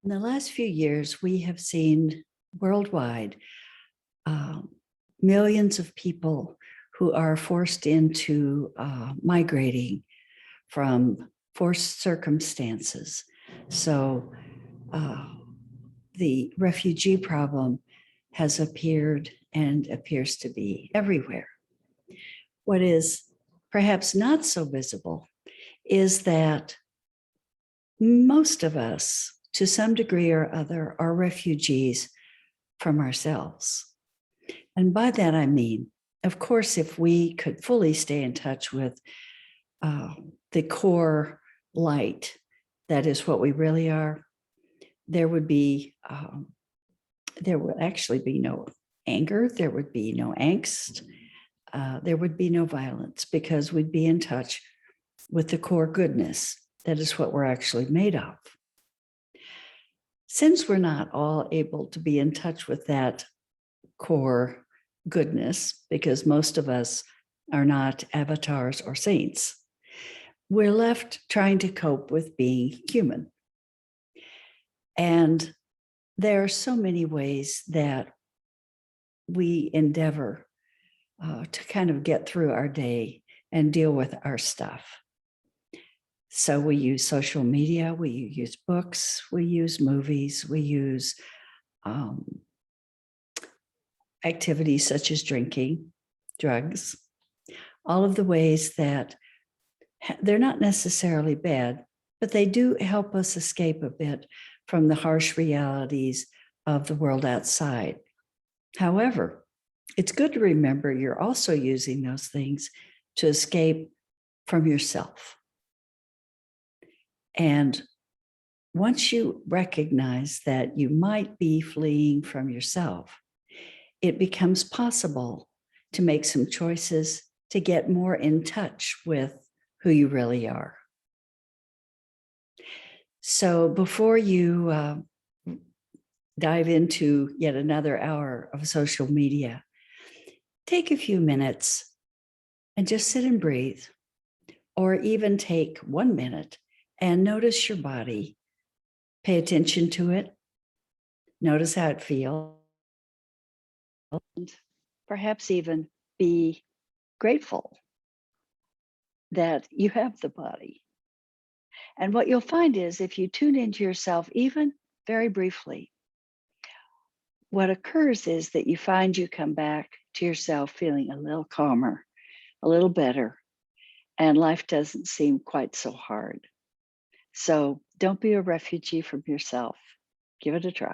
In the last few years, we have seen worldwide uh, millions of people who are forced into migrating from forced circumstances. So uh, the refugee problem has appeared and appears to be everywhere. What is perhaps not so visible is that most of us, to some degree or other, are refugees from ourselves. And by that, I mean, of course, if we could fully stay in touch with the core light, that is what we really are, there would actually be no anger, there would be no angst, there would be no violence, because we'd be in touch with the core goodness. That is what we're actually made of. Since we're not all able to be in touch with that core goodness, because most of us are not avatars or saints, we're left trying to cope with being human. And there are so many ways that we endeavor to kind of get through our day and deal with our stuff. So we use social media, we use books, we use movies, we use activities such as drinking, drugs, all of the ways that they're not necessarily bad, but they do help us escape a bit from the harsh realities of the world outside. However, it's good to remember you're also using those things to escape from yourself. And once you recognize that you might be fleeing from yourself, it becomes possible to make some choices to get more in touch with who you really are. So before you dive into yet another hour of social media, take a few minutes and just sit and breathe, or even take 1 minute and notice your body. Pay attention to it. Notice how it feels. And perhaps even be grateful that you have the body. And what you'll find is if you tune into yourself, even very briefly, what occurs is that you find you come back to yourself feeling a little calmer, a little better, and life doesn't seem quite so hard. So don't be a refugee from yourself. Give it a try.